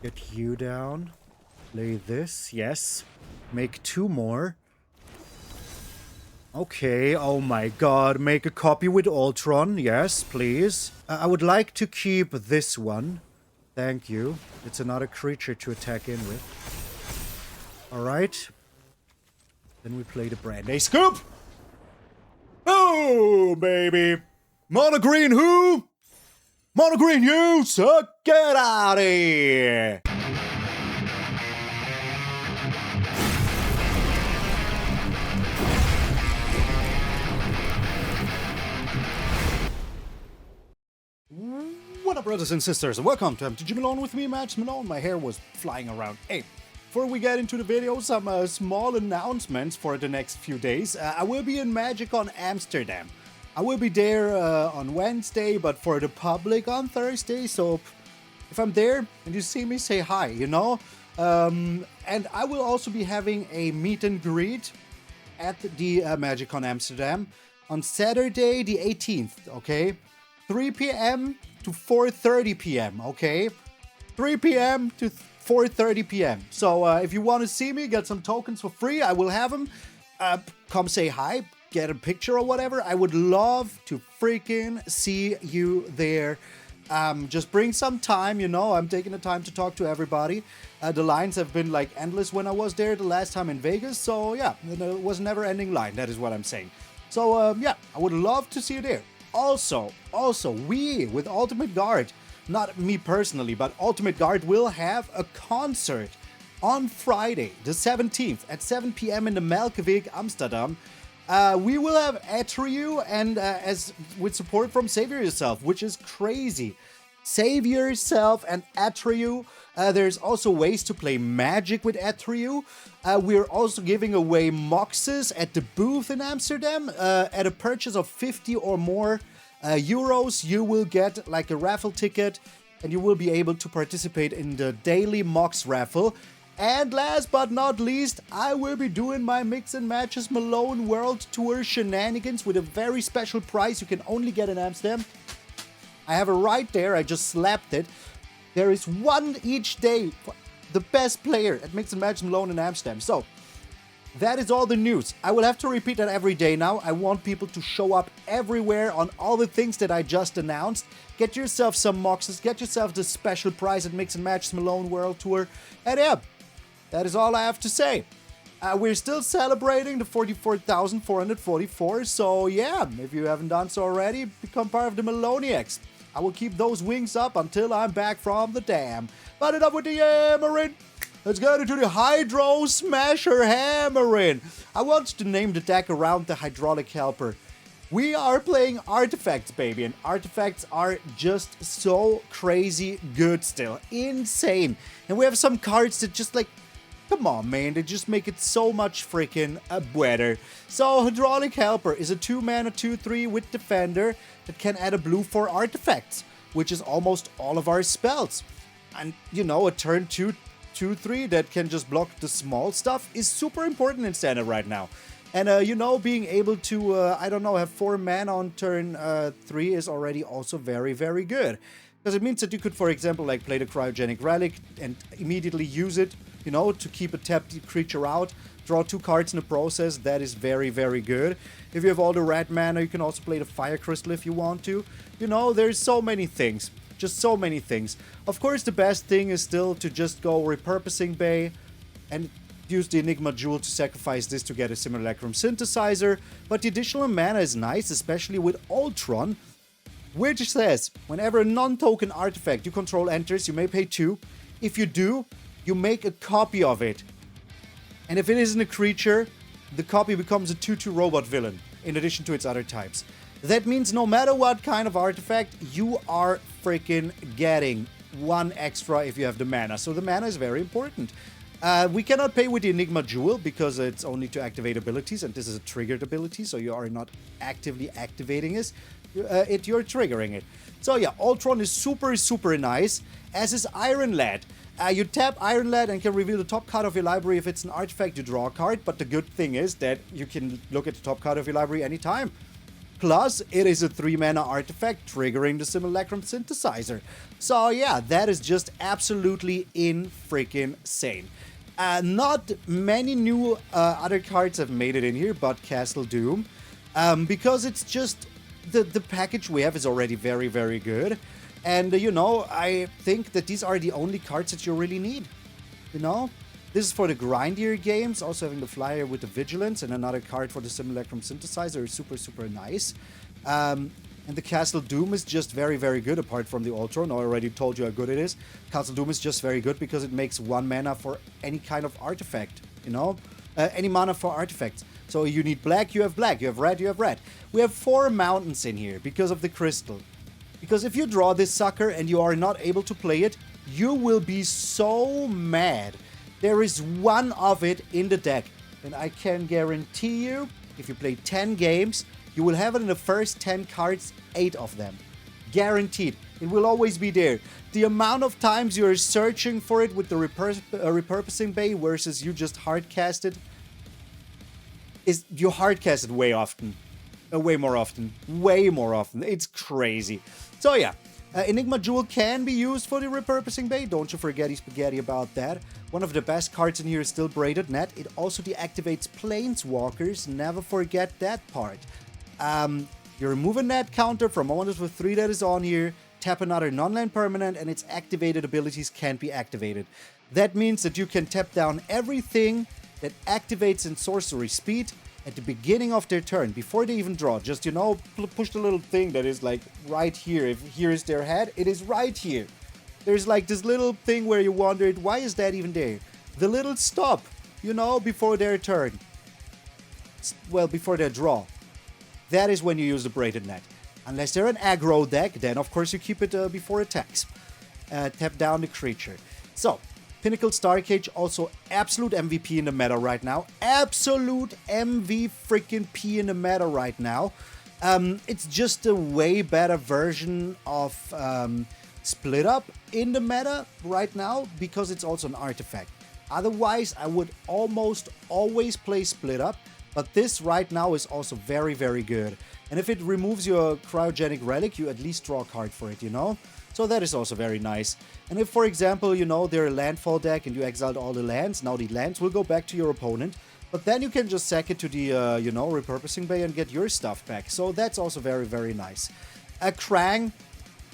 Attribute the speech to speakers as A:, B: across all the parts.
A: Get you down. Play this. Yes. Make 2 more. Okay, oh my god. Make a copy with Ultron. Yes, please. I would like to keep this one. Thank you. It's another creature to attack in with. Alright. Then we play the Brand A Scoop! Oh, baby! Mono green who? Mono green you, so get out of here! What up, brothers and sisters, and welcome to MTG Malone with me, MtgA Malone. My hair was flying around. Hey, before we get into the video, some small announcements for the next few days. I will be in MagicCon Amsterdam. I will be there on Wednesday, but for the public on Thursday, so if I'm there and you see me, say hi, you know? And I will also be having a meet and greet at the MagicCon Amsterdam on Saturday the 18th, okay? 3 p.m. to 4:30 p.m., okay? 3 p.m. to 4:30 p.m. So if you want to see me, get some tokens for free, I will have them. Come say hi, get a picture or whatever. I would love to freaking see you there. Just bring some time, you know, I'm taking the time to talk to everybody. The lines have been like endless when I was there the last time in Vegas, so yeah, it was a never-ending line, that is what I'm saying. So yeah, I would love to see you there. Also, we, with Ultimate Guard, not me personally, but Ultimate Guard will have a concert on Friday, the 17th, at 7 p.m. in the MtgA, Amsterdam. We will have HYDRAU and as with support from Save Yourself, which is crazy. Save Yourself and HYDRAU. There's also ways to play Magic with HYDRAU. We're also giving away Moxes at the booth in Amsterdam. At a purchase of 50 or more euros, you will get like a raffle ticket and you will be able to participate in the daily Mox raffle. And last but not least, I will be doing my Mix and Matches Malone World Tour shenanigans with a very special prize you can only get in Amsterdam. I have it right there, I just slapped it. There is one each day for the best player at Mix and Matches Malone in Amsterdam. So, that is all the news. I will have to repeat that every day now. I want people to show up everywhere on all the things that I just announced. Get yourself some Moxes, get yourself the special prize at Mix and Matches Malone World Tour. And yeah, that is all I have to say. We're still celebrating the 44,444, so yeah, if you haven't done so already, become part of the Maloniacs. I will keep those wings up until I'm back from the dam. But enough with the yammering. Let's get into the HYDRAU Smasher Hammering. I want to name the deck around the Hydraulic Helper. We are playing artifacts, baby, and artifacts are just so crazy good still. Insane. And we have some cards that just like, come on, man, they just make it so much freaking better. So, Hydraulic Helper is a 2-mana 2/3 with Defender that can add a blue for artifacts, which is almost all of our spells. And, you know, a turn 2/3 that can just block the small stuff is super important in Standard right now. And, you know, being able to, I don't know, have 4 mana on turn 3 is already also very, very good. Because it means that you could, for example, like play the Cryogen Relic and immediately use it, you know, to keep a tapped creature out, draw 2 cards in the process. That is very, very good. If you have all the red mana, you can also play the Fire Crystal if you want to. You know, there's so many things. Just so many things. Of course, the best thing is still to just go Repurposing Bay and use the Enigma Jewel to sacrifice this to get a Simulacrum Synthesizer. But the additional mana is nice, especially with Ultron, which says, whenever a non-token artifact you control enters, you may pay 2. If you do, you make a copy of it. And if it isn't a creature, the copy becomes a 2/2 robot villain, in addition to its other types. That means no matter what kind of artifact, you are freaking getting 1 extra if you have the mana. So the mana is very important. We cannot pay with the Enigma Jewel because it's only to activate abilities, and this is a triggered ability, so you are not actively activating it. You're triggering it. So yeah, Ultron is super, super nice, as is Iron Lad. You tap Iron Lad and can reveal the top card of your library. If it's an artifact, you draw a card, but the good thing is that you can look at the top card of your library anytime. Plus, it is a 3-mana artifact triggering the Simulacrum Synthesizer. So yeah, that is just absolutely in-freaking-sane. Not many new other cards have made it in here, but Castle Doom. Because it's just, the package we have is already very, very good. And, you know, I think that these are the only cards that you really need. You know? This is for the grindier games, also having the flyer with the Vigilance and another card for the Simulacrum Synthesizer is super, super nice. And the Castle Doom is just very, very good, apart from the Ultron. I already told you how good it is. Castle Doom is just very good because it makes 1 mana for any kind of artifact, you know? Any mana for artifacts. So you need black, you have black. You have red, you have red. We have 4 mountains in here because of the crystal. Because if you draw this sucker and you are not able to play it, you will be so mad. There is 1 of it in the deck. And I can guarantee you, if you play 10 games, you will have it in the first 10 cards, 8 of them. Guaranteed. It will always be there. The amount of times you're searching for it with the Repurposing Bay versus you just hardcast it, is you hardcast it way often. Way more often. Way more often. It's crazy. So yeah. Enigma Jewel can be used for the Repurposing Bay. Don't you forget spaghetti about that. One of the best cards in here is still Braided Net. It also deactivates Planeswalkers. Never forget that part. You remove a net counter from one of the 3 that is on here. Tap another non-land permanent and its activated abilities can't be activated. That means that you can tap down everything that activates in sorcery speed at the beginning of their turn, before they even draw. Just, you know, push the little thing that is like right here. If here is their head, it is right here. There's like this little thing where you wondered, why is that even there? The little stop, you know, before their turn. Well, before their draw. That is when you use the Braided Net. Unless they're an aggro deck, then of course you keep it before attacks. Tap down the creature. So, Pinnacle Starcage, also absolute MVP in the meta right now. Absolute MV-freaking-P in the meta right now. It's just a way better version of Split Up in the meta right now, because it's also an artifact. Otherwise, I would almost always play Split Up, but this right now is also very, very good. And if it removes your Cryogen Relic, you at least draw a card for it, you know? So that is also very nice. And if, for example, you know, they're a landfall deck and you exiled all the lands, now the lands will go back to your opponent. But then you can just sack it to the, you know, Repurposing Bay and get your stuff back. So that's also very, very nice. Krang.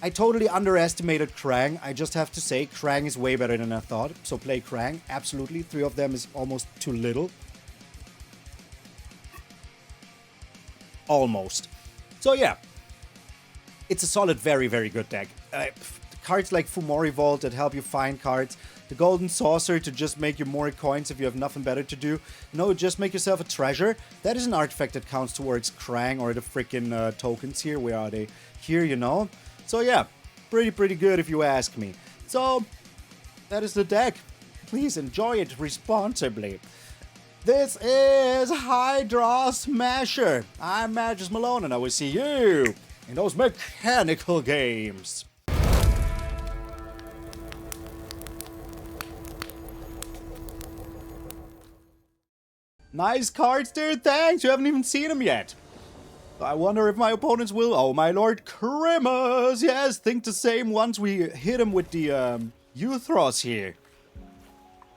A: I totally underestimated Krang. I just have to say, Krang is way better than I thought. So play Krang, absolutely. 3 of them is almost too little. Almost. So yeah. It's a solid, very, very good deck. Cards like Fomori Vault that help you find cards. The Golden Saucer to just make you more coins if you have nothing better to do. No, just make yourself a treasure. That is an artifact that counts towards Krang or the freaking tokens here. Where are they? Here, you know? So yeah, pretty good if you ask me. So, that is the deck. Please enjoy it responsibly. This is HYDRAU Smasher. I'm MtgA Malone and I will see you in those mechanical games. Nice cards there, thanks. You haven't even seen them yet. I wonder if my opponents will. Oh my lord, Crimmers! Yes, think the same once we hit him with the Uthros here.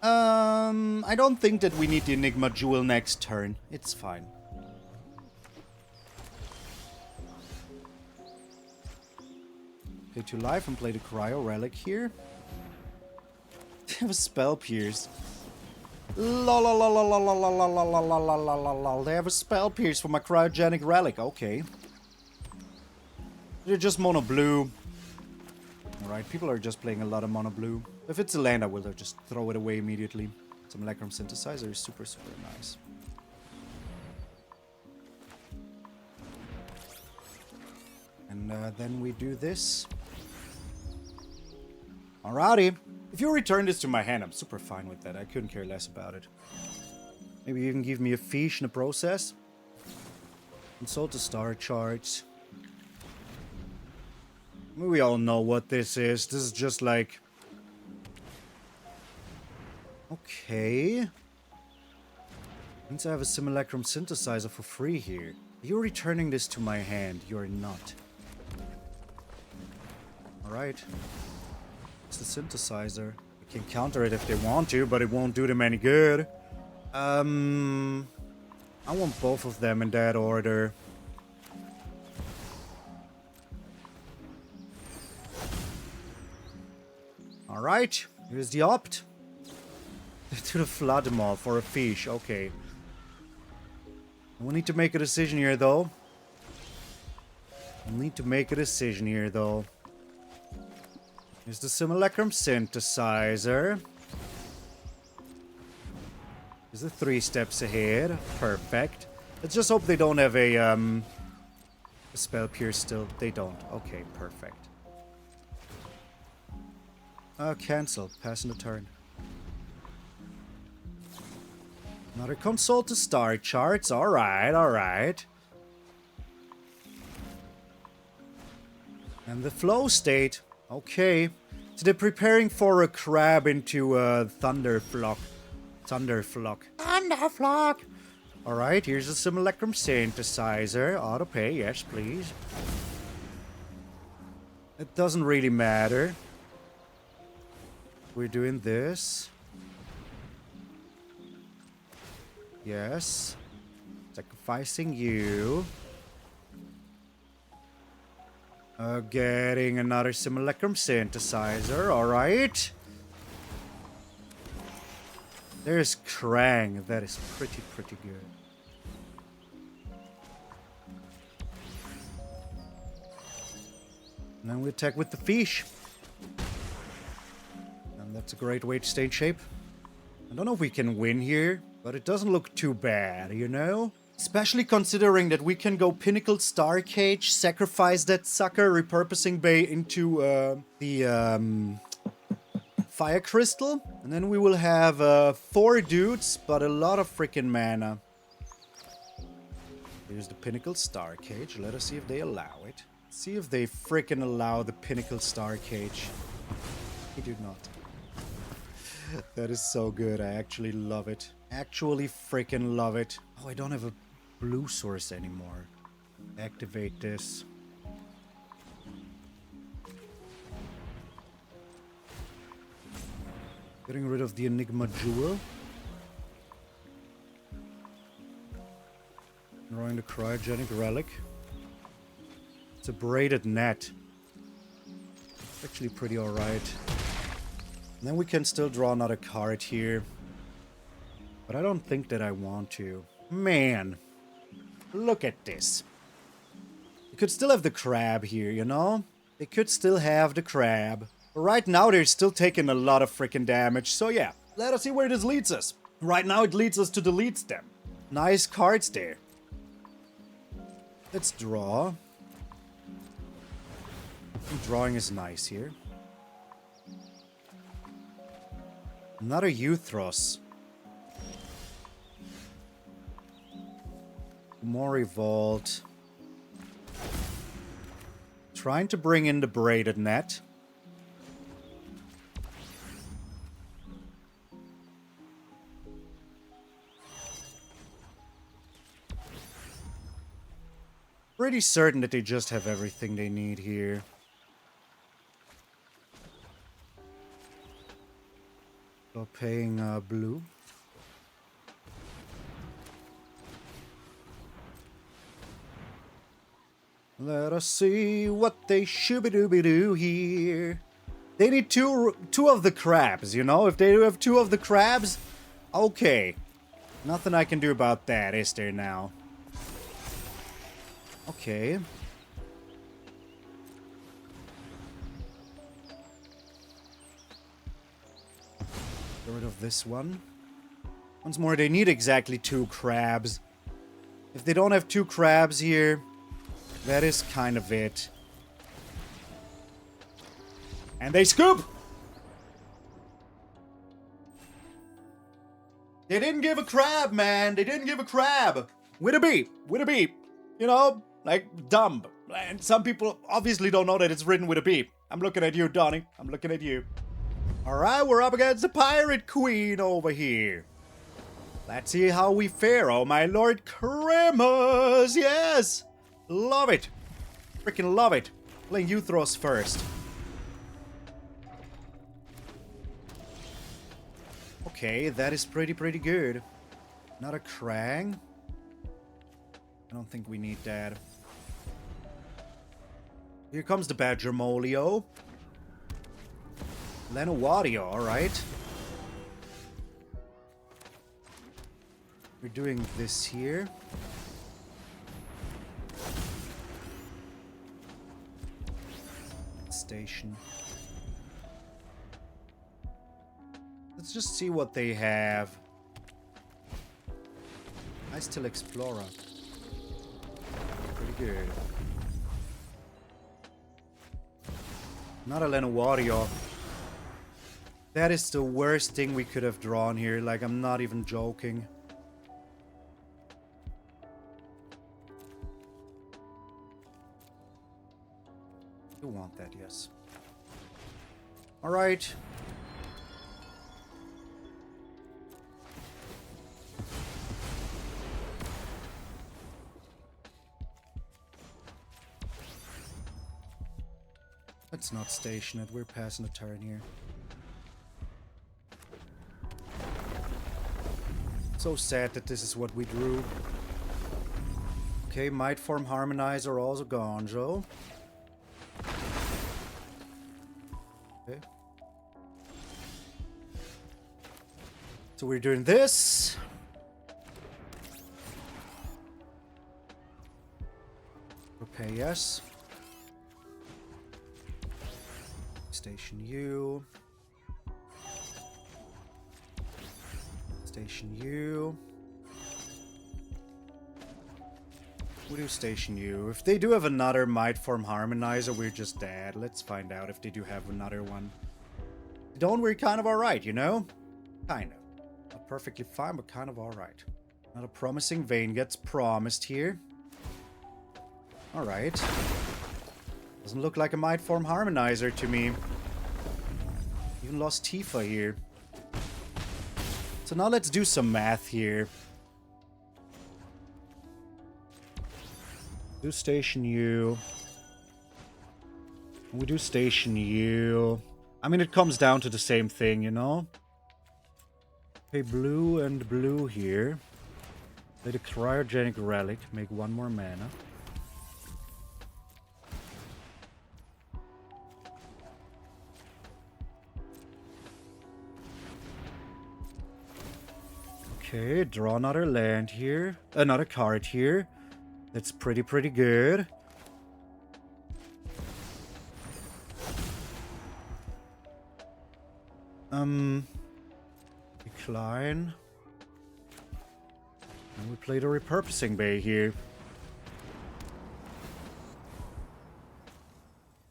A: I don't think that we need the Enigma Jewel next turn. It's fine. Pay 2 life and play the Cryo Relic here. They have a Spell Pierce. Lol. They have a Spell Pierce for my Cryogenic Relic. Okay. They're just mono blue. Alright, people are just playing a lot of mono blue. If it's a land, I will just throw it away immediately. Simulacrum Synthesizer is super nice. And then we do this. Alrighty. If you return this to my hand, I'm super fine with that. I couldn't care less about it. Maybe you can give me a fiche in the process. Consult the star charts. We all know what this is. This is just like... Okay. Means I have a Simulacrum Synthesizer for free here. You're returning this to my hand. You're not. Alright. It's the synthesizer. We can counter it if they want to, but it won't do them any good. I want both of them in that order. Alright, here's the opt. To the flood mob for a fish, okay. We'll need to make a decision here, though. Here's the Simulacrum Synthesizer. Here's the 3 steps ahead. Perfect. Let's just hope they don't have a spell pierce still. They don't. Okay, perfect. Cancel. Passing the turn. Another console to star charts. Alright, alright. And the flow state. Okay. So they're preparing for a crab into Thunderflock. Alright, here's a Simulacrum Synthesizer. Auto pay, yes, please. It doesn't really matter. We're doing this. Yes. Sacrificing you. Getting another Simulacrum Synthesizer. Alright. There's Krang. That is pretty good. And then we attack with the fish. And that's a great way to stay in shape. I don't know if we can win here, but it doesn't look too bad, you know? Especially considering that we can go Pinnacle Starcage, sacrifice that sucker, Repurposing Bay into the Fire Crystal. And then we will have 4 dudes, but a lot of freaking mana. Here's the Pinnacle Starcage. Let us see if they allow it. See if they freaking allow the Pinnacle Starcage. They do not. That is so good. I actually love it. Actually freaking love it. Oh, I don't have a blue source anymore. Activate this. Getting rid of the Enigma Jewel. Drawing the Cryogen Relic. It's a Braided Net. It's actually pretty alright. And then we can still draw another card here. But I don't think that I want to. Man. Look at this. You could still have the crab here, you know? They could still have the crab. But right now they're still taking a lot of freaking damage. So yeah, let us see where this leads us. Right now it leads us to delete them. Nice cards there. Let's draw. Drawing is nice here. Another Uthros. Fomori Vault. Trying to bring in the Braided Net. Pretty certain that they just have everything they need here. So paying blue. Let us see what they shooby-dooby-doo here. They need two of the crabs, you know? If they do have 2 of the crabs, okay. Nothing I can do about that, is there now? Okay. Get rid of this one. Once more, they need exactly 2 crabs. If they don't have 2 crabs here, that is kind of it. And they scoop! They didn't give a crab, man. They didn't give a crab. With a B. With a B. You know, like, dumb. And some people obviously don't know that it's written with a B. I'm looking at you, Donnie. I'm looking at you. Alright, we're up against the Pirate Queen over here. Let's see how we fare, oh my lord. Cremas! Yes! Love it. Freaking love it. Playing Uthros first. Okay, that is pretty good. Not a Krang. I don't think we need that. Here comes the Badger Molio. Lenowadio, alright. We're doing this here. Station. Let's just see what they have. I still Explorer. Pretty good. Not a Lenowadio. That is the worst thing we could have drawn here. Like, I'm not even joking. You want that, yes. Alright. Let's not station it. We're passing a turn here. So sad that this is what we drew. Okay, Might Form Harmonizer also gone, Joe. Okay. So we're doing this. Okay, yes. Station U. Station U. We do Station U. If they do have another Might Form Harmonizer, we're just dead. Let's find out if they do have another one. If they don't, we're kind of alright, you know? Kind of. Not perfectly fine, but kind of alright. Not a promising vein gets promised here. Alright. Doesn't look like a Might Form Harmonizer to me. Even lost Tifa here. So now let's do some math here. Do Station U. We do Station U. I mean, it comes down to the same thing, you know? Okay, blue and blue here. Play the Cryogen Relic. Make one more mana. Okay, draw another land here. Another card here. That's pretty good. Decline. And we play the Repurposing Bay here.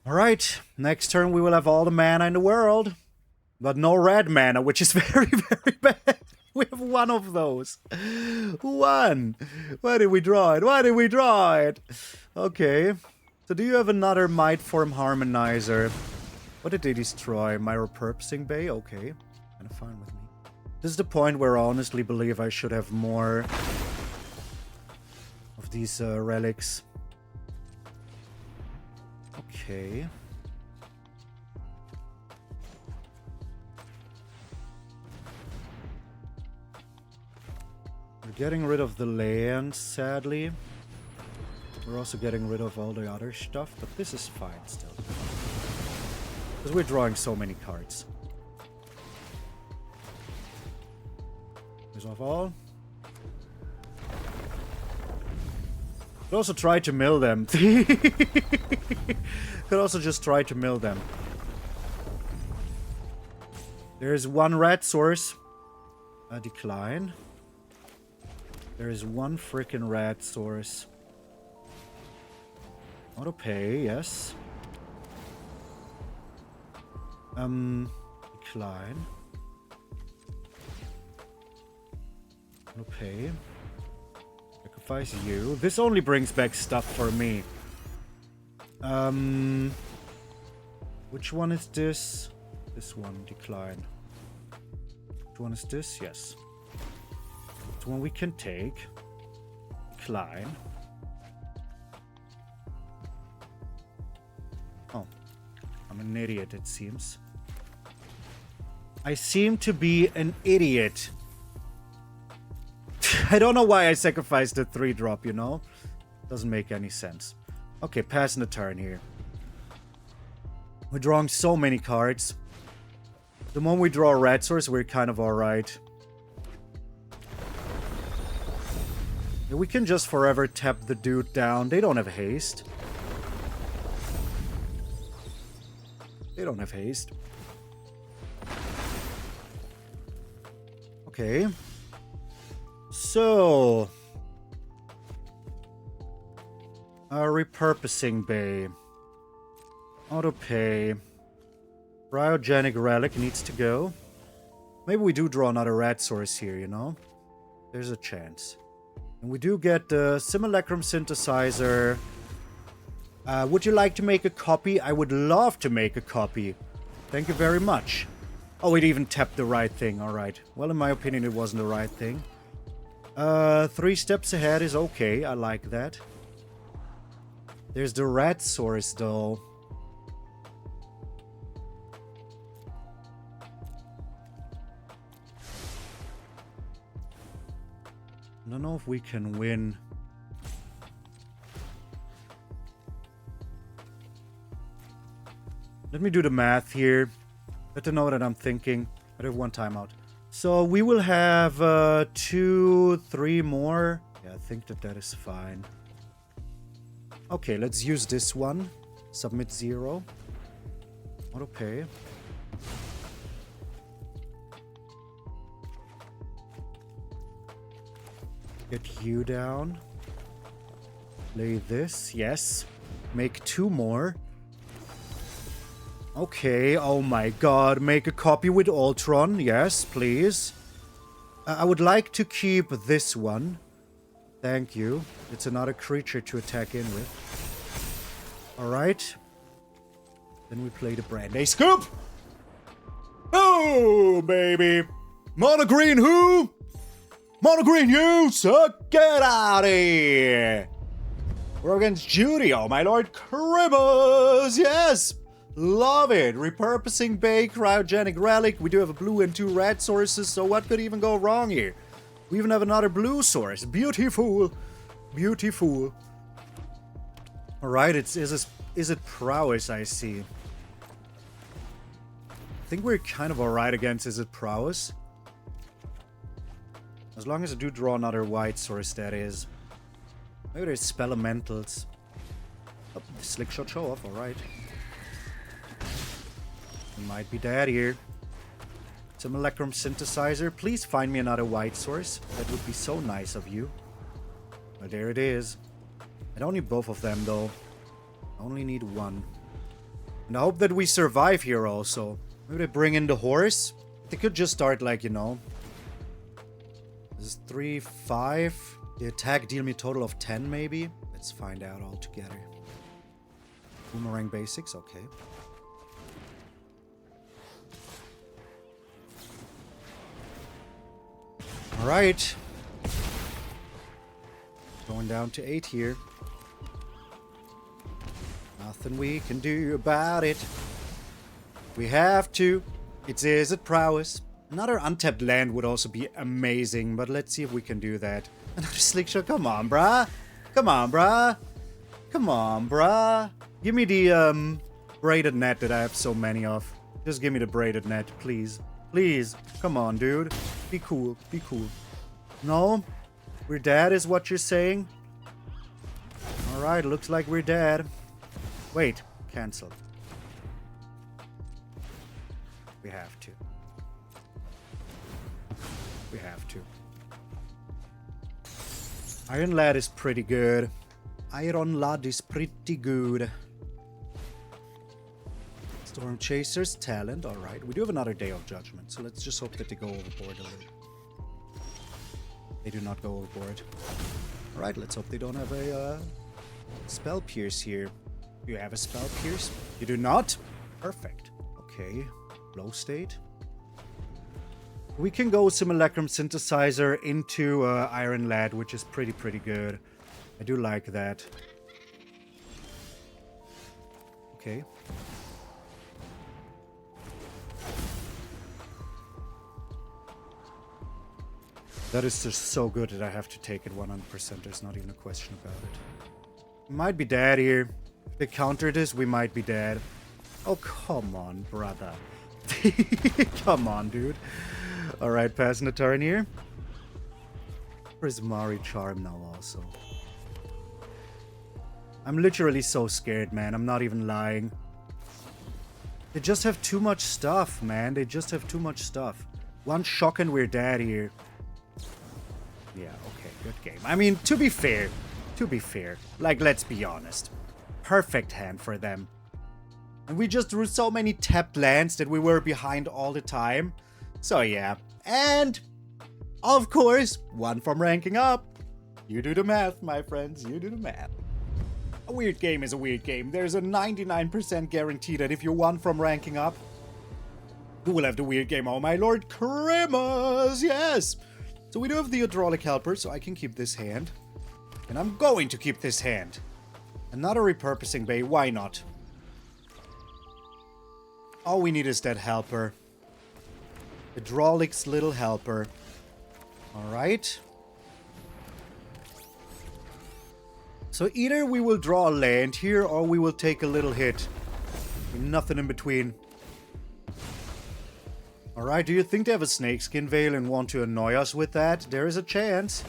A: Alright, next turn we will have all the mana in the world. But no red mana, which is very bad. We have one of those. One. Why did we draw it? Why did we draw it? Okay. So do you have another Might Form Harmonizer? What did they destroy? My Repurposing Bay? Okay. Kind of fine with me. This is the point where I honestly believe I should have more of these relics. Okay. We're getting rid of the land, sadly. We're also getting rid of all the other stuff, but this is fine still. Because we're drawing so many cards. Resolve all. Could also try to mill them. Could also just try to mill them. There's one red source. A decline. There is one freaking red source. Auto pay, yes. Decline. Auto pay. Sacrifice you. This only brings back stuff for me. Which one is this? This one, decline. Which one is this? Yes. That one we can take. Decline. Oh. I'm an idiot, it seems. I seem to be an idiot. I don't know why I sacrificed the 3-drop, you know? Doesn't make any sense. Okay, passing the turn here. We're drawing so many cards. The moment we draw a red source, we're kind of alright. We can just forever tap the dude down. They don't have haste. They don't have haste. Okay. So... Repurposing Bay. Auto-pay. Cryogen Relic needs to go. Maybe we do draw another red source here, you know? There's a chance. And we do get the Simulacrum Synthesizer. Would you like to make a copy? I would love to make a copy. Thank you very much. Oh, it even tapped the right thing. Alright. Well, in my opinion, it wasn't the right thing. 3 steps ahead is okay. I like that. There's the red source, though. I don't know if we can win. Let me do the math here. Let them know that I'm thinking. I have 1 timeout. So we will have 2, 3 more. Yeah, I think that is fine. Okay, let's use this one. Submit 0. Auto pay. Get you down. Play this. Yes. Make 2 more. Okay. Oh my god. Make a copy with Ultron. Yes, please. I would like to keep this one. Thank you. It's another creature to attack in with. Alright. Then we play the Brandy Scoop. Oh, baby. Mono green who? Mono green you, so get out of here. We're against Judy, oh my lord. Cribbers, yes. Love it. Repurposing Bay, Cryogenic Relic. We do have a blue and 2 red sources, so what could even go wrong here? We even have another blue source. Beautiful. Beautiful. Alright, is it prowess, I see. I think we're kind of alright against is it prowess. As long as I do draw another white source, that is. Maybe there's spell elementals. Oh, the slick shot show off, alright. Might be dead here. Simulacrum Synthesizer, please find me another white source. That would be so nice of you. But there it is. I don't need both of them though. I only need 1. And I hope that we survive here also. Maybe they bring in the horse. They could just start like, you know. This is 3, 5. The attack deal me a total of 10 maybe. Let's find out all together. Boomerang basics, okay. Alright. Going down to 8 here. Nothing we can do about it. We have to. Is it prowess? Another untapped land would also be amazing, but let's see if we can do that. Another slick shot. Come on, bruh. Come on, bruh. Come on, bruh. Give me the braided net that I have so many of. Just give me the braided net, please. Please. Come on, dude. Be cool. Be cool. No? We're dead is what you're saying? Alright, looks like we're dead. Wait. Cancel. We have to. We have to. Iron Lad is pretty good. Iron Lad is pretty good. Storm Chaser's talent, alright. We do have another Day of Judgment, so let's just hope that they go overboard a little. They do not go overboard. Alright, let's hope they don't have a Spell Pierce here. Do you have a Spell Pierce? You do not? Perfect. Okay. Low state. We can go Simulacrum Synthesizer into Iron Lad, which is pretty good. I do like that. Okay. That is just so good that I have to take it 100%. There's not even a question about it. We might be dead here. If they counter this, we might be dead. Oh, come on, brother. Come on, dude. Alright, passing the turn here. Prismari Charm now also. I'm literally so scared, man. I'm not even lying. They just have too much stuff, man. They just have too much stuff. One shock and we're dead here. Yeah, okay, good game. I mean, to be fair, like, let's be honest. Perfect hand for them. And we just drew so many tapped lands that we were behind all the time. So yeah, and of course, one from ranking up. You do the math, my friends, you do the math. A weird game is a weird game. There's a 99% guarantee that if you won from ranking up, you will have the weird game. Oh my lord, Christmas, yes! So we do have the Hydraulic Helper, so I can keep this hand. And I'm going to keep this hand. Another Repurposing Bay, why not? All we need is that helper. Hydraulic's little helper. Alright. So either we will draw a land here, or we will take a little hit. Nothing in between. Alright, do you think they have a Snakeskin Veil and want to annoy us with that? There is a chance.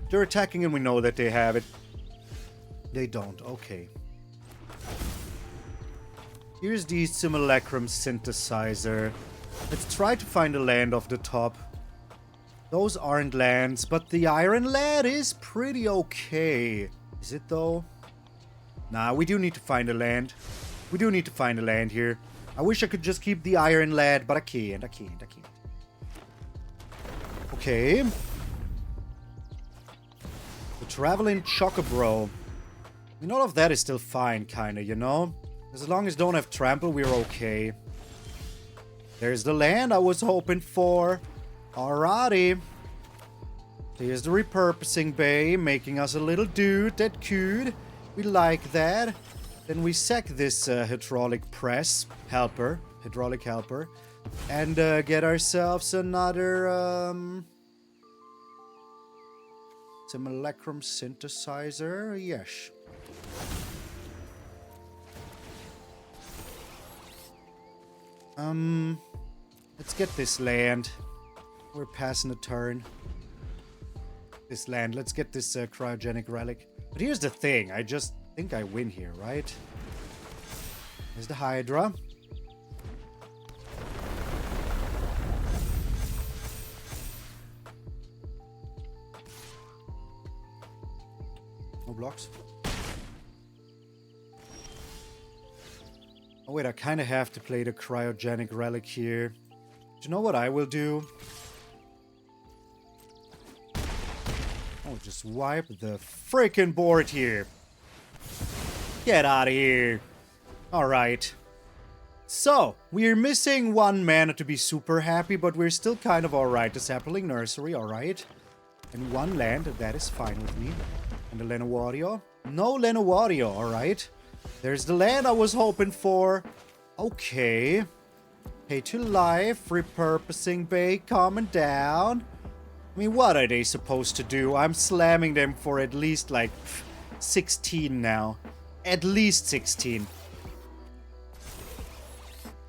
A: They're attacking and we know that they have it. They don't, okay. Here's the Simulacrum Synthesizer. Let's try to find a land off the top. Those aren't lands, but the Iron Lad is pretty okay. Is it though? Nah, we do need to find a land. We do need to find a land here. I wish I could just keep the Iron Lad, but I can't. Okay. The Traveling Chocobro. I mean, all of that is still fine, kinda, you know? As long as don't have trample, we're okay. There's the land I was hoping for. Alrighty. Here's the Repurposing Bay, making us a little dude that could. We like that. Then we sack this hydraulic helper, and get ourselves another Simulacrum Synthesizer. Yes. Let's get this land. We're passing a turn. This land. Let's get this Cryogen Relic. But here's the thing. I just think I win here, right? There's the Hydra. No blocks. Oh wait, I kind of have to play the Cryogenic Relic here. Do you know what I will do? I'll just wipe the freaking board here. Get out of here. Alright. So, we're missing one mana to be super happy, but we're still kind of alright. The Sapling Nursery, alright. And one land, that is fine with me. And the Lenowario. No Lenowario, alright. There's the land I was hoping for. Okay. Pay to life, Repurposing Bay coming down. I mean, what are they supposed to do? I'm slamming them for at least, like, 16 now. At least 16.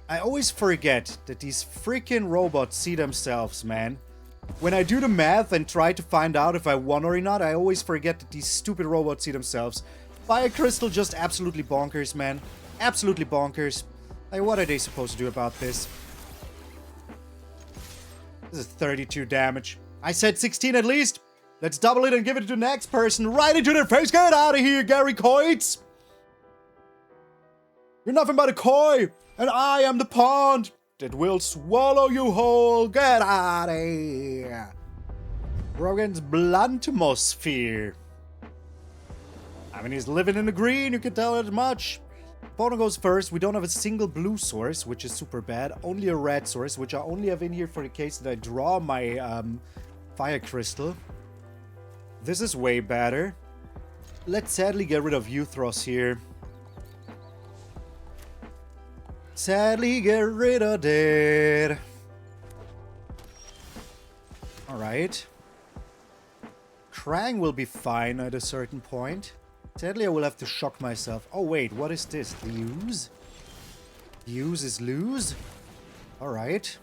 A: I always forget that these freaking robots see themselves, man. When I do the math and try to find out if I won or not, I always forget that these stupid robots see themselves. Fire Crystal just absolutely bonkers, man. Absolutely bonkers. Like, what are they supposed to do about this? This is 32 damage. I said 16 at least. Let's double it and give it to the next person right into their face. Get out of here, Gary Coits. You're nothing but a koi, and I am the pond that will swallow you whole. Get out of here. Rogan's Bluntmosphere. I mean, he's living in the green, you can tell as much. Opponent goes first. We don't have a single blue source, which is super bad. Only a red source, which I only have in here for the case that I draw my fire crystal. This is way better. Let's sadly get rid of Uthros here. Sadly get rid of it. Alright. Krang will be fine at a certain point. Sadly, I will have to shock myself. Oh, wait, what is this? Lose? Use is lose? Alright.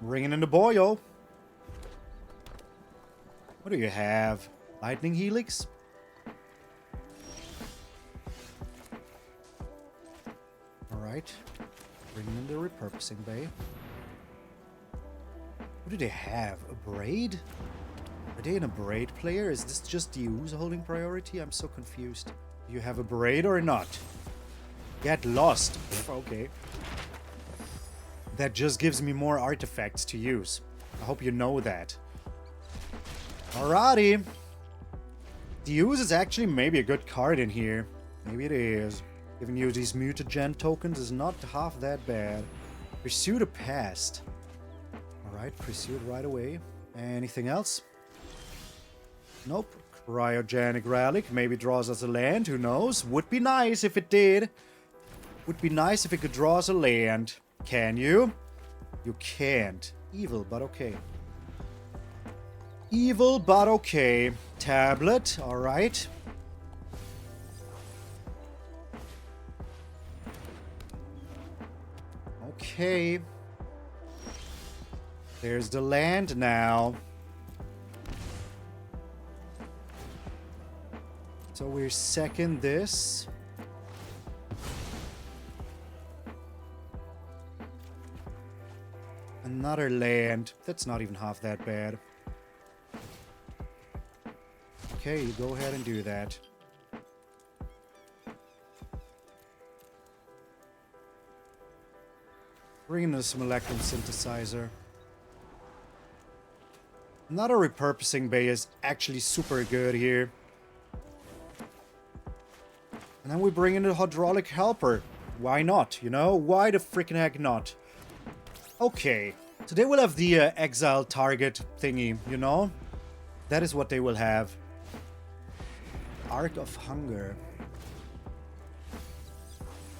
A: Bringing in the boyo. What do you have? Lightning Helix? Alright. Bringing in the Repurposing Bay. What do they have? A Braid? Are they in a Braid player? Is this just the Ooze holding priority? I'm so confused. Do you have a Braid or not? Get lost. Okay. That just gives me more artifacts to use. I hope you know that. Alrighty. The Ooze is actually maybe a good card in here. Maybe it is. Giving you these mutagen tokens is not half that bad. Pursue the past. Alright, pursue it right away. Anything else? Nope. Cryogen Relic maybe draws us a land, who knows? Would be nice if it did. Would be nice if it could draw us a land. Can you? You can't. Evil, but okay. Evil, but okay. Tablet, alright. Okay. There's the land now. So we're second this. Another land. That's not even half that bad. Okay, you go ahead and do that. Bring in the Simulacrum Synthesizer. Another Repurposing Bay is actually super good here. And then we bring in the Hydraulic Helper. Why not, you know? Why the freaking heck not? Okay. So they will have the exile target thingy, you know? That is what they will have. Arc of Hunger.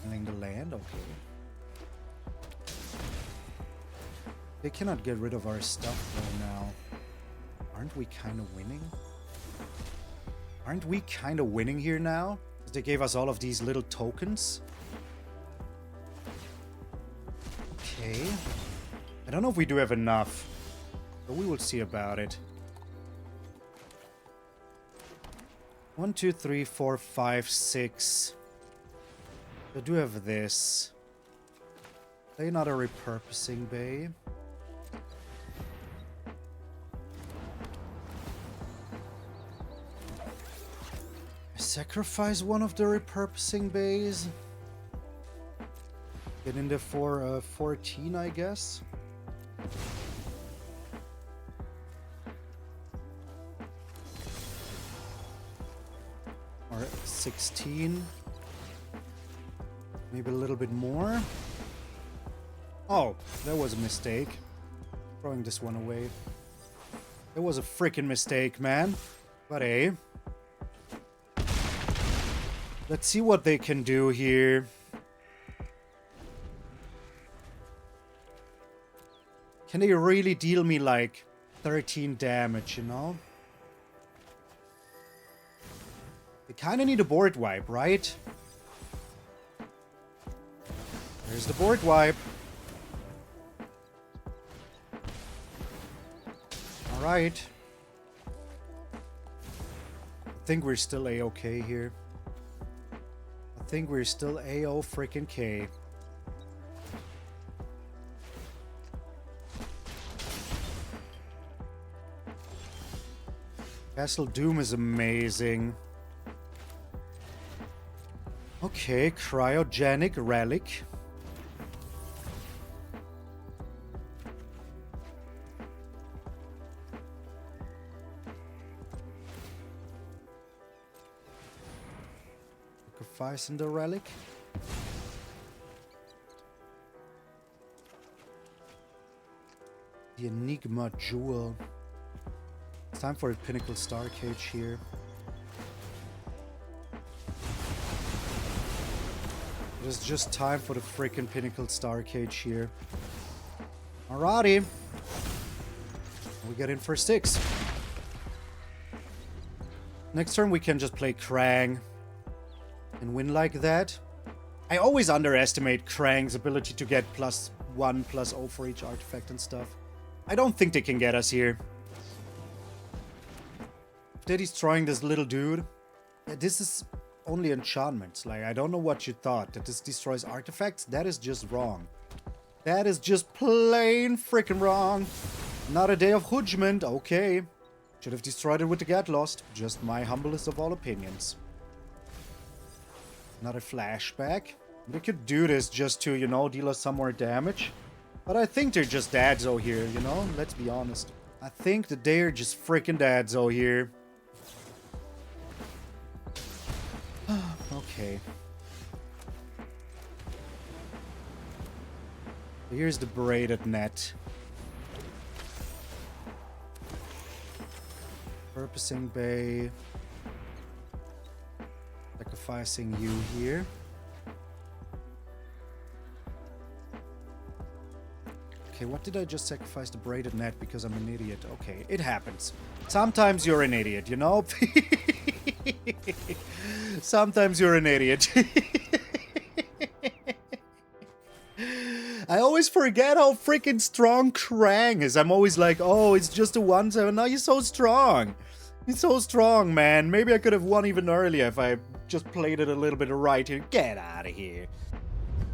A: Killing the land? Okay. They cannot get rid of our stuff though now. Aren't we kind of winning? Aren't we kind of winning here now? Because they gave us all of these little tokens. Okay. I don't know if we do have enough. But we will see about it. 1, 2, 3, 4, 5, 6. I do have this. Play another Repurposing Bay. Sacrifice one of the Repurposing Bays. Get in there for 14, I guess. Or 16. Maybe a little bit more. Oh, that was a mistake. Throwing this one away. It was a freaking mistake, man. But hey. Let's see what they can do here. Can they really deal me like 13 damage, you know? They kind of need a board wipe, right? There's the board wipe. Alright. I think we're still A-okay here. I think we're still A-O-freaking-K. Castle Doom is amazing. Okay, Cryogenic Relic. Sacrificing the relic. The Enigma Jewel. It's time for a Pinnacle Starcage here. It is just time for the freaking Pinnacle Starcage here. Alrighty. We get in for 6. Next turn we can just play Krang and win like that. I always underestimate Krang's ability to get +1/+0 for each artifact and stuff. I don't think they can get us here. If they're destroying this little dude, this is only enchantments. Like, I don't know what you thought, that this destroys artifacts. That is just wrong. That is just plain freaking wrong. Not a day of judgment. Okay. Should have destroyed it with the Get Lost. Just my humblest of all opinions. Not a flashback. They could do this just to, you know, deal us some more damage. But I think they're just Dadzo here, you know? Let's be honest. I think that they're just freaking Dadzo here. Okay. Here's the Braided Net. Repurposing Bay. Sacrificing you here. Okay, what did I just sacrifice? The Braided Net because I'm an idiot. Okay, it happens. Sometimes you're an idiot, you know? Sometimes you're an idiot. I always forget how freaking strong Krang is. I'm always like, oh, it's just a 1/7. No, he's so strong. He's so strong, man. Maybe I could have won even earlier if I just played it a little bit right here. Get out of here.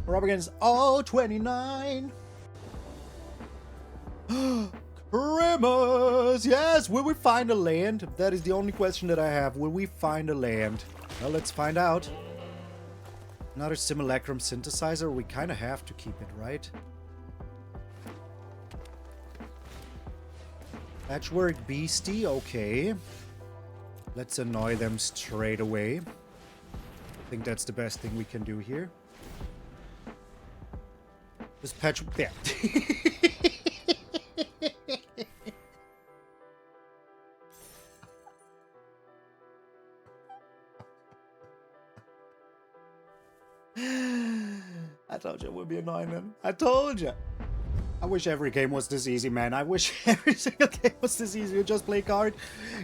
A: We're up against all 29. Grimace! Yes! Will we find a land? That is the only question that I have. Will we find a land? Well, let's find out. Another Simulacrum Synthesizer. We kind of have to keep it, right? Patchwork Beastie. Okay. Let's annoy them straight away. I think that's the best thing we can do here. This patch... Yeah. I told you it would be annoying them. I told you. I wish every game was this easy, man. I wish every single game was this easy. You just play card.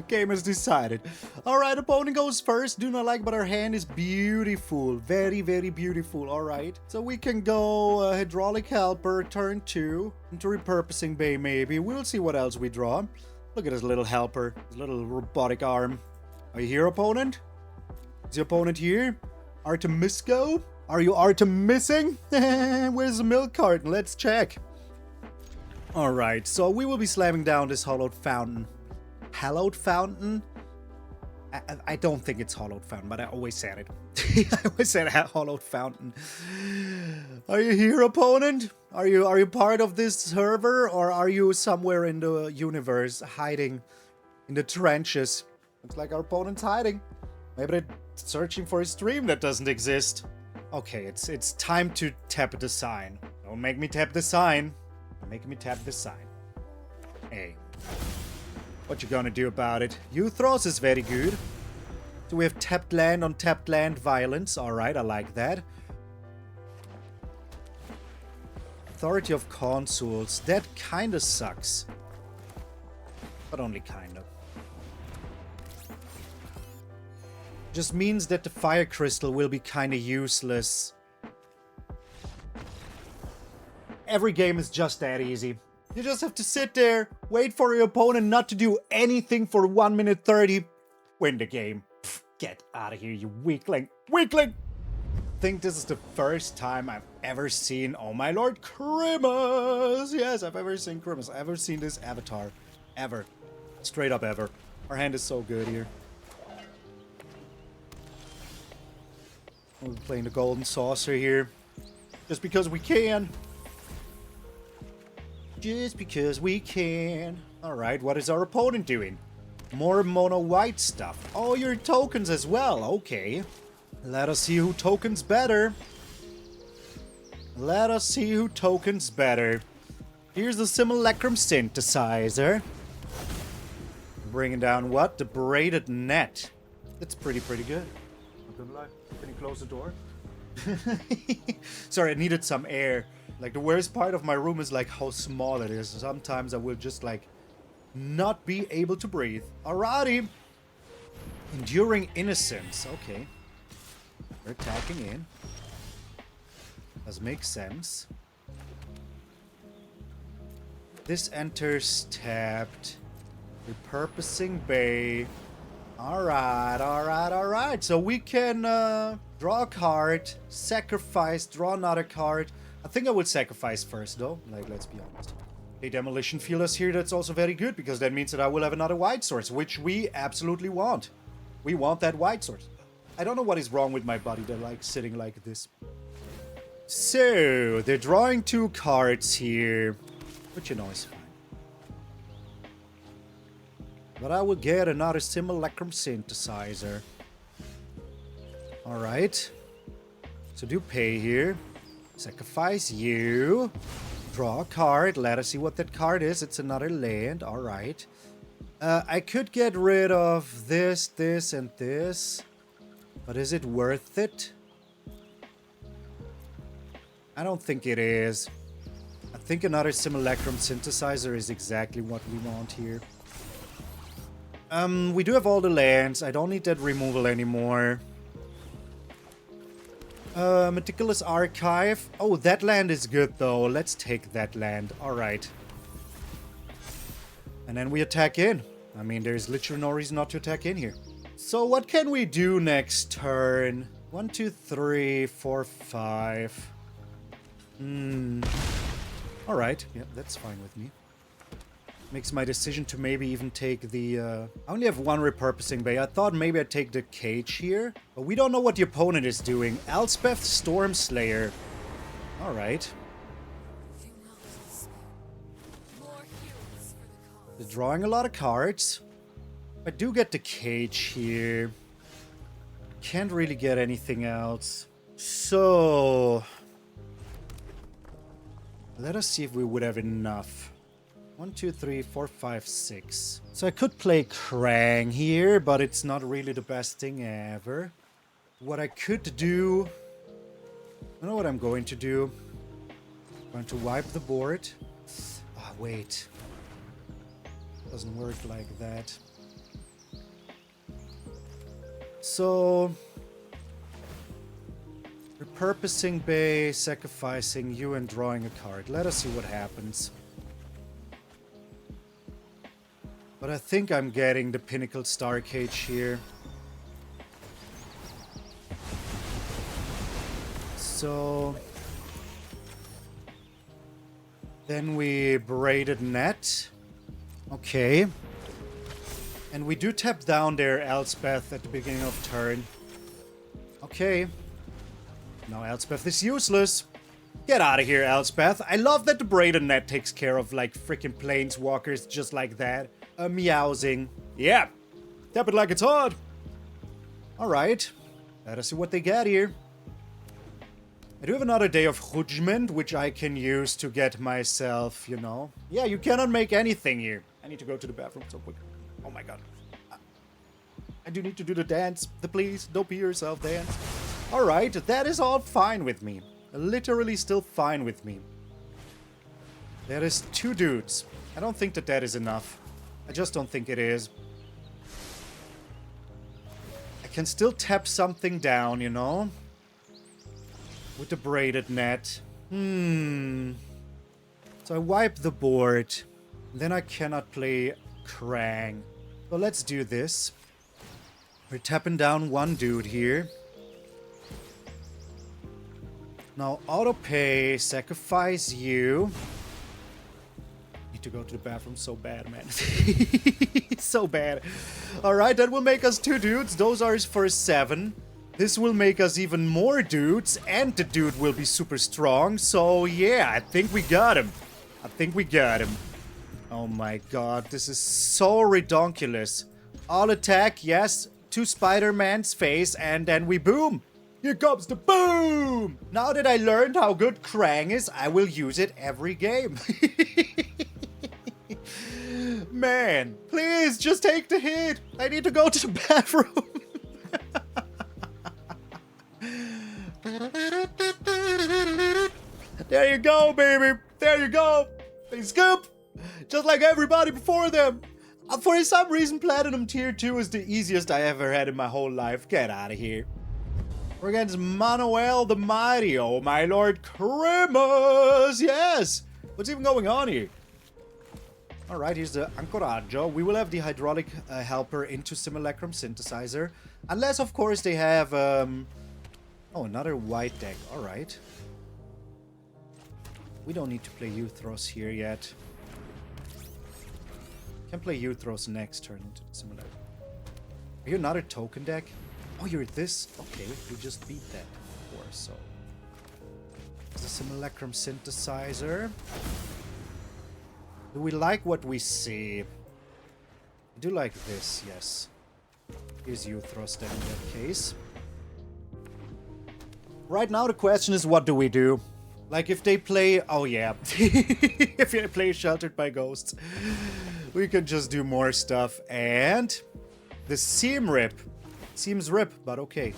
A: Game is decided. Alright, opponent goes first. Do not like, but our hand is beautiful. Very, very beautiful. Alright. So we can go Hydraulic Helper, turn 2. Into Repurposing Bay, maybe. We'll see what else we draw. Look at his little helper. His little robotic arm. Are you here, opponent? Is the opponent here? Artemisco? Are you Artemising? Where's the milk carton? Let's check. Alright, so we will be slamming down this Hallowed Fountain. Hallowed Fountain? I don't think it's Hallowed Fountain, but I always said it. I always said Hallowed Fountain. Are you here, opponent? Are you part of this server, or are you somewhere in the universe hiding in the trenches? Looks like our opponent's hiding. Maybe they're searching for a stream that doesn't exist. Okay, it's time to tap the sign. Don't make me tap the sign. Make me tap the sign. Hey. What you gonna do about it? Uthros is very good. So we have tapped land on tapped land violence. Alright, I like that. Authority of Consuls. That kinda sucks. But only kinda. Just means that the Fire Crystal will be kinda useless. Every game is just that easy. You just have to sit there, wait for your opponent not to do anything for 1 minute 30, win the game. Pfft, get out of here, you weakling. Weakling! I think this is the first time I've ever seen, oh my lord, Grimace! Yes, I've ever seen Grimace. I've ever seen this avatar. Ever. Straight up ever. Our hand is so good here. We're playing the Golden Saucer here. Just because we can. Just because we can. Alright, what is our opponent doing? More mono white stuff. Oh, your tokens as well. Okay. Let us see who tokens better. Let us see who tokens better. Here's the Simulacrum Synthesizer. Bringing down what? The Braided Net. That's pretty good. Not gonna lie. Can you close the door? Sorry, I needed some air. Like, the worst part of my room is like how small it is. Sometimes I will just like not be able to breathe. Alrighty. Enduring Innocence. Okay. We're attacking in. Does make sense. This enters tapped. Repurposing Bay. Alright. So we can draw a card, sacrifice, draw another card. I think I would sacrifice first though. Like, let's be honest. A Demolition Field is here. That's also very good because that means that I will have another white source, which we absolutely want. We want that white source. I don't know what is wrong with my body. They're like sitting like this. So, they're drawing 2 cards here, which you know is fine. But I will get another Simulacrum Synthesizer. Alright. So do pay here. Sacrifice you. Draw a card. Let us see what that card is. It's another land. Alright. I could get rid of this, and this. But is it worth it? I don't think it is. I think another Simulacrum Synthesizer is exactly what we want here. We do have all the lands. I don't need that removal anymore. Meticulous Archive. Oh, that land is good though. Let's take that land. Alright. And then we attack in. I mean, there's literally no reason not to attack in here. So what can we do next turn? 1, 2, 3, 4, 5. Alright, yeah, that's fine with me. Makes my decision to maybe even take the... I only have 1 Repurposing Bay. I thought maybe I'd take the Cage here. But we don't know what the opponent is doing. Elspeth Stormslayer. Alright. They're drawing a lot of cards. I do get the Cage here. Can't really get anything else. So... let us see if we would have enough. 1, 2, 3, 4, 5, 6. So I could play Krang here, but it's not really the best thing ever. What I could do... I know what I'm going to do. I'm going to wipe the board. Ah, wait. Doesn't work like that. So... Repurposing Bay, sacrificing you, and drawing a card. Let us see what happens. But I think I'm getting the Pinnacle Starcage here. So... then we Braided Net. Okay. And we do tap down there Elspeth at the beginning of turn. Okay. Now Elspeth is useless. Get out of here, Elspeth. I love that the Braided Net takes care of, like, freaking planeswalkers just like that. Meowsing. Yeah. Tap it like it's hot. Alright. Let us see what they get here. I do have another Day of Judgment, which I can use to get myself, you know. Yeah, you cannot make anything here. I need to go to the bathroom so quick. Oh my god. I do need to do the dance. The please, don't pee yourself dance. Alright, that is all fine with me. Literally still fine with me. There is 2 dudes. I don't think that that is enough. I just don't think it is. I can still tap something down, you know? With the Braided Net. So I wipe the board. Then I cannot play Krang. So let's do this. We're tapping down 1 dude here. Now, auto pay, sacrifice you. Need to go to the bathroom so bad, man. So bad. Alright, that will make us 2 dudes. Those are for 7. This will make us even more dudes, and the dude will be super strong. So, yeah, I think we got him. I think we got him. Oh my god, this is so redonkulous. All attack, yes, to Spider-Man's face, and then we boom. Here comes the boom! Now that I learned how good Krang is, I will use it every game. Man, please just take the hit. I need to go to the bathroom. There you go, baby. There you go. They scoop. Just like everybody before them. For some reason, Platinum Tier 2 is the easiest I ever had in my whole life. Get out of here. We're against Manuel the Mighty. Oh, my Lord Christmas. Yes. What's even going on here? Alright, here's the Anchorage. We will have the hydraulic helper into Simulacrum Synthesizer. Unless, of course, they have... Oh, another white deck. Alright. We don't need to play Uthros here yet. Can play Uthros next turn into the Simulacrum. Are you another token deck? Oh, you're this? Okay, we just beat that before, so... It's the Simulacrum Synthesizer. Do we like what we see? I do like this, yes. Here's Uthros then in that case. Right now the question is, what do we do? Like if they play... Oh yeah. If they play Sheltered by Ghosts, we could just do more stuff. And... the Seam Rip. Seems rip, but okay.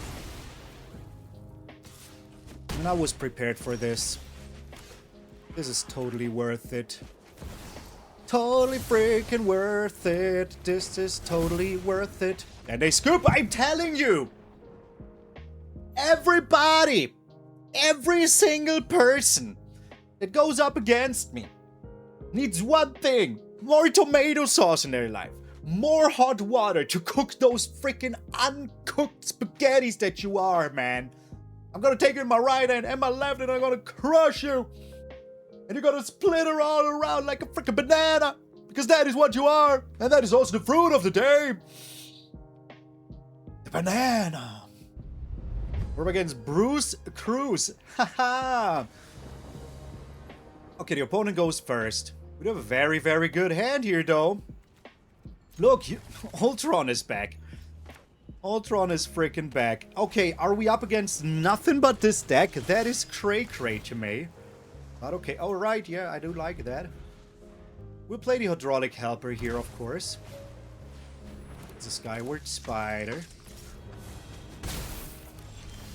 A: And I was prepared for this. This is totally worth it. Totally freaking worth it. This is totally worth it. And they scoop, I'm telling you! Everybody! Every single person that goes up against me needs one thing. More tomato sauce in their life. More hot water to cook those freaking uncooked spaghettis that you are, man. I'm gonna take it in my right hand and my left and I'm gonna crush you. And you're gonna split her all around like a freaking banana. Because that is what you are. And that is also the fruit of the day. The banana. We're against Bruce Cruz. Haha. Okay, the opponent goes first. We have a very, very good hand here, though. Look, Ultron is back. Ultron is freaking back. Okay, are we up against nothing but this deck? That is cray-cray to me. But okay, alright, yeah, I do like that. We'll play the Hydraulic Helper here, of course. It's a Skyward Spider.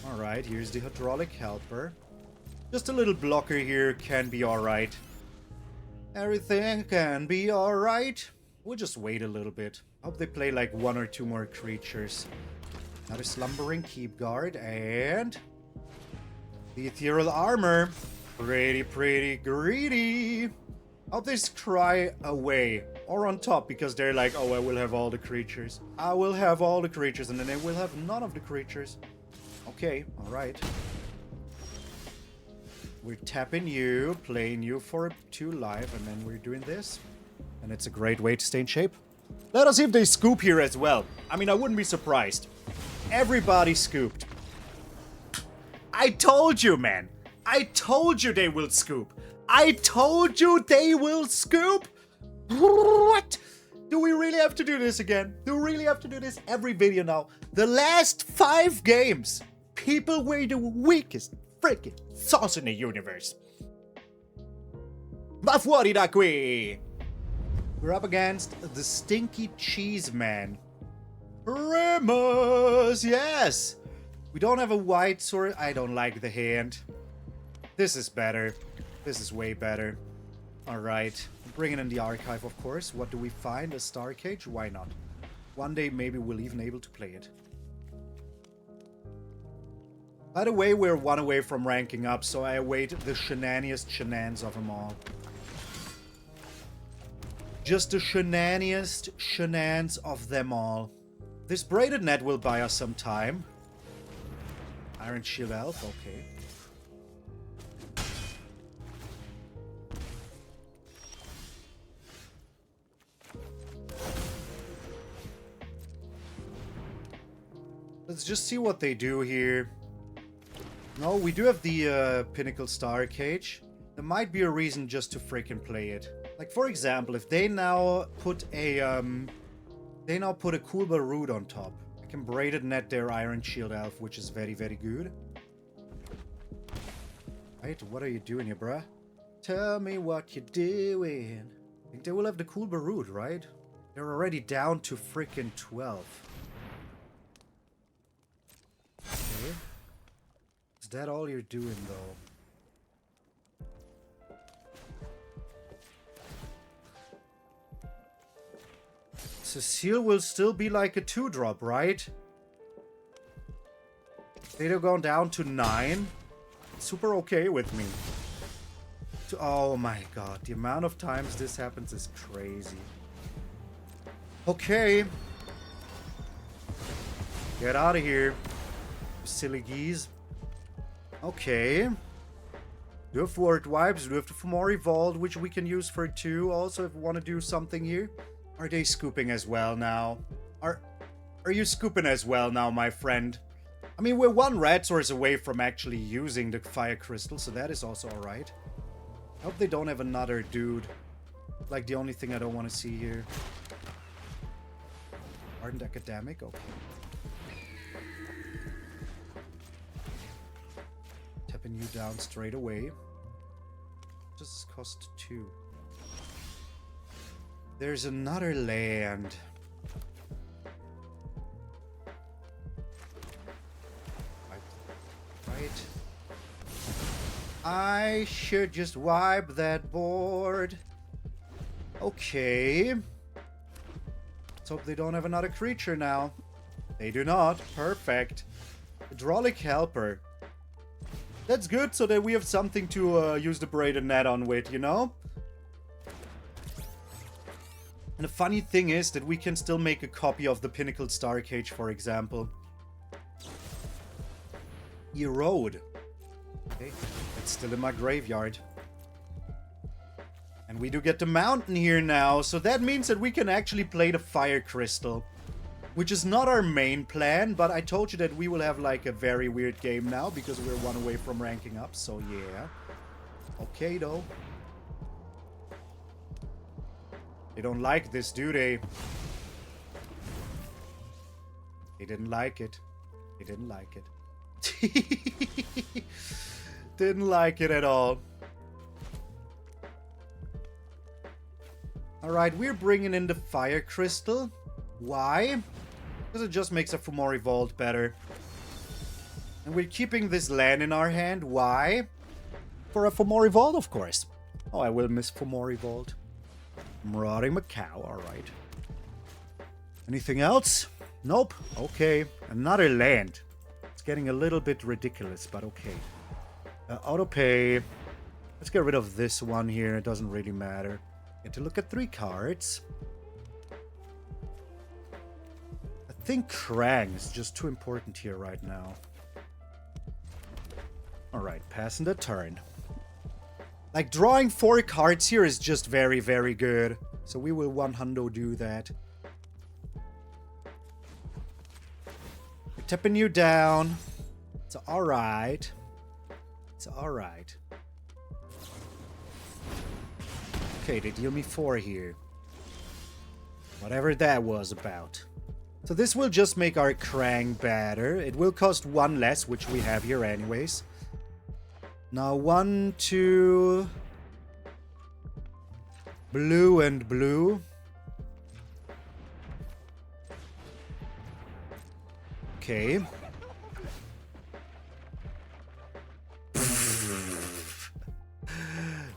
A: Alright, here's the Hydraulic Helper. Just a little blocker here can be alright. Everything can be alright. We'll just wait a little bit. Hope they play like one or two more creatures. Another Slumbering Keep Guard and... the Ethereal Armor. Pretty greedy. Hope they cry away. Or on top, because they're like, oh, I will have all the creatures. I will have all the creatures, and then they will have none of the creatures. Okay, alright. We're tapping you, playing you for 2 life, and then we're doing this. And it's a great way to stay in shape. Let us see if they scoop here as well. I mean, I wouldn't be surprised. Everybody scooped. I told you, man. I told you they will scoop. I told you they will scoop. What? Do we really have to do this again? Do we really have to do this every video now? The last 5 games, people were the weakest freaking sauce in the universe. Ma fuori da qui! We're up against the Stinky Cheese Man. Remus, yes! We don't have a white sword. I don't like the hand. This is better. This is way better. Alright. Bringing in the archive, of course. What do we find? A Starcage? Why not? One day maybe we'll even able to play it. By the way, we're 1 away from ranking up, so I await the shenaniest of them all. Just the shenaniest shenans of them all. This Braided Net will buy us some time. Iron Shield Elf, okay. Let's just see what they do here. No, we do have the Pinnacle Starcage. There might be a reason just to freaking play it. Like, for example, if they now put a Kulba Root on top, I can Braided Net their Iron Shield Elf, which is very, very good. Right, what are you doing here, bruh? Tell me what you're doing. I think they will have the cool Barood, right? They're already down to freaking 12. Okay. Is that all you're doing, though? Cecile will still be like a 2-drop, right? They've gone down to 9. Super okay with me. Oh my god, the amount of times this happens is crazy. Okay. Get out of here, you silly geese. Okay. Do have Word Wipes, do have the Fomori Vault, which we can use for 2 also if we want to do something here. Are they scooping as well now? Are you scooping as well now, my friend? I mean, we're 1 red source away from actually using the Fire Crystal, so that is also alright. I hope they don't have another dude. Like, the only thing I don't want to see here. Ardent Academic? Okay. Tapping you down straight away. Just cost 2. There's another land. Right. I should just wipe that board. Okay. Let's hope they don't have another creature now. They do not. Perfect. Hydraulic Helper. That's good, so that we have something to use the Braided Net on with, you know? And the funny thing is that we can still make a copy of the Pinnacle Starcage, for example. Erode. Okay, it's still in my graveyard. And we do get the mountain here now, so that means that we can actually play the Fire Crystal. Which is not our main plan, but I told you that we will have like a very weird game now, because we're 1 away from ranking up, so yeah. Okay, though. They don't like this, do they? They didn't like it. They didn't like it. Didn't like it at all. Alright, we're bringing in the Fire Crystal. Why? Because it just makes a Fomori Vault better. And we're keeping this land in our hand. Why? For a Fomori Vault, of course. Oh, I will miss Fomori Vault. Marauding Macaw, alright. Anything else? Nope. Okay. Another land. It's getting a little bit ridiculous, but okay. Auto pay. Let's get rid of this one here. It doesn't really matter. Get to look at 3 cards. I think Krang is just too important here right now. Alright, passing the turn. Like, drawing 4 cards here is just very, very good. So we will 100 do that. We're tipping you down. It's alright. It's alright. Okay, they deal me 4 here. Whatever that was about. So this will just make our Krang better. It will cost 1 less, which we have here anyways. Now 1, 2... blue and blue. Okay.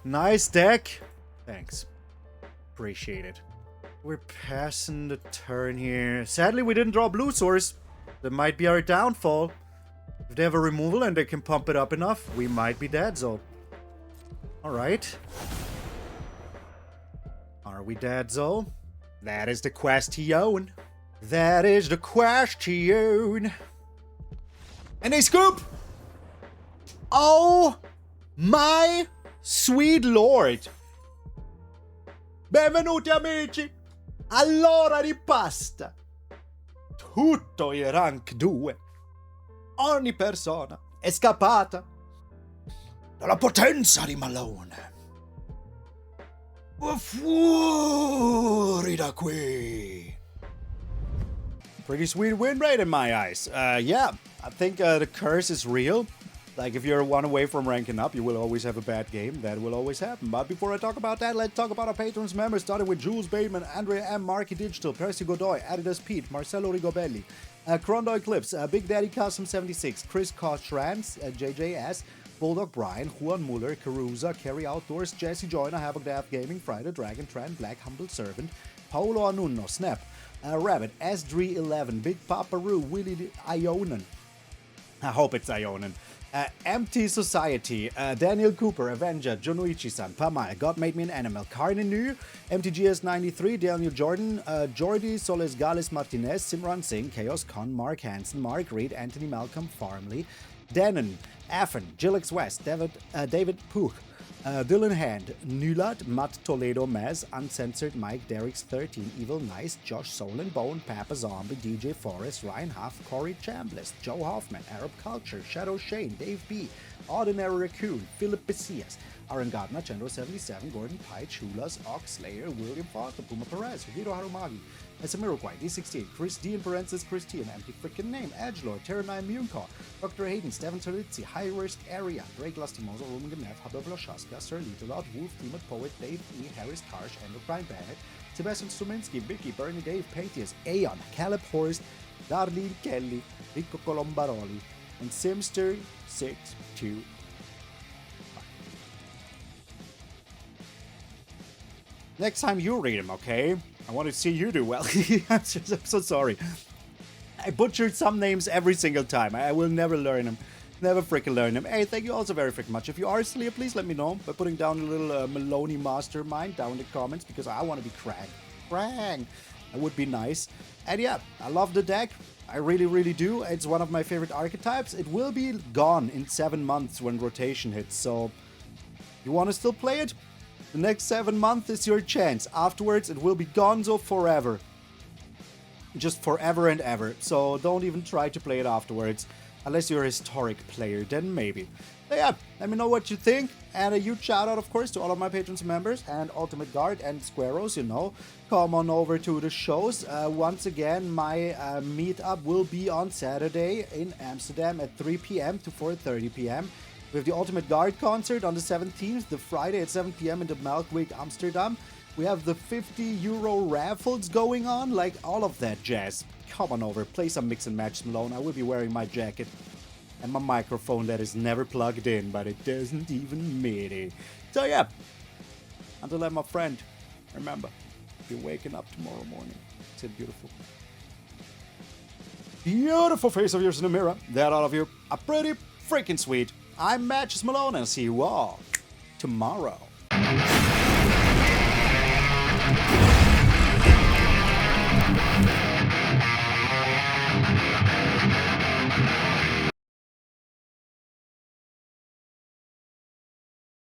A: Nice deck. Thanks. Appreciate it. We're passing the turn here. Sadly, we didn't draw blue source. That might be our downfall. If they have a removal and they can pump it up enough, we might be dead, so. Alright. Are we dead, Zo? That is the question. That is the question. And they scoop! Oh my sweet lord! Benvenuti amici! All'ora di pasta! Tutto in rank 2. Ogni persona è scappata dalla potenza di Malone. Fuori da qui! Pretty sweet win rate in my eyes. Yeah, I think the curse is real. Like, if you're one away from ranking up, you will always have a bad game. That will always happen. But before I talk about that, let's talk about our patrons members, starting with Jules Bateman, Andrea M, Marky Digital, Percy Godoy, Adidas Pete, Marcelo Rigobelli, Crondo Eclipse, Big Daddy Custom 76, Chris Kostrans, JJS, Bulldog Brian, Juan Muller, Caruza, Kerry Outdoors, Jesse Joyner, Havoc Daft Gaming, Friday Dragon, Trent Black, Humble Servant, Paolo Anuno, Snap, Rabbit, S311, Big Paparoo, Willie Ionen. I hope it's Ionen. Empty Society, Daniel Cooper, Avenger, Jonuichi-san, Pamai, God Made Me an Animal, Karnenu, MTGS 93, Daniel Jordan, Jordi Soles Gales Martinez, Simran Singh, Chaos Con, Mark Hansen, Mark Reed, Anthony Malcolm, Farmley, Denon, Affen, Jillix West, David Puch, Dylan Hand, Nulat, Matt Toledo, Maz, Uncensored, Mike, Derek's 13, Evil Nice, Josh Solon, Bone, Papa Zombie, DJ Forrest, Ryan Huff, Corey Chambliss, Joe Hoffman, Arab Culture, Shadow Shane, Dave B, Ordinary Raccoon, Philip Bessias, Aaron Gardner, Chandro 77, Gordon Pye, Chulas, Oxslayer, William Foster, Puma Perez, Hiro Harumagi, Samiroquai, D68, Chris D in parentheses, Chris T, an empty freaking name, Edgelord, Terranine Munecore, Dr. Hayden, Steven Tolizzi, High Risk Area, Drake Lastimoso, Roman Ganev, Habib Lashaska, Sir Littlelot, Wolf, Demon Poet, Dave E, Harris Karsh, Endocrine Bennett, Sebastian Struminski, Vicky, Bernie Dave, Paetius, Aeon, Caleb Horst, Darlene Kelly, Rico Colombaroli, and Simster625. Next time you read them, okay? I want to see you do well. I'm so sorry. I butchered some names every single time. I will never learn them. Never freaking learn them. Hey, thank you also very freaking much. If you are still here, please let me know by putting down a little Maloney mastermind down in the comments, because I want to be Krang. Krang! That would be nice. And yeah, I love the deck. I really, really do. It's one of my favorite archetypes. It will be gone in 7 months when rotation hits, so you want to still play it? The next 7 months is your chance. Afterwards, it will be gonzo forever. Just forever and ever. So don't even try to play it afterwards. Unless you're a historic player, then maybe. But yeah, let me know what you think. And a huge shout out, of course, to all of my patrons and members. And Ultimate Guard and Squaros, you know. Come on over to the shows. Once again, my meetup will be on Saturday in Amsterdam at 3 p.m. to 4:30 p.m. We have the Ultimate Guard concert on the 17th, the Friday at 7 p.m. in the Melkweg, Amsterdam. We have the €50 raffles going on, like all of that jazz. Come on over, play some mix and match, Malone. I will be wearing my jacket and my microphone that is never plugged in, but it doesn't even MIDI. So yeah, until then, my friend, remember, if you're waking up tomorrow morning, it's a beautiful face of yours in the mirror, that all of you are pretty freaking sweet. I'm MtgA Malone, and I'll see you all tomorrow.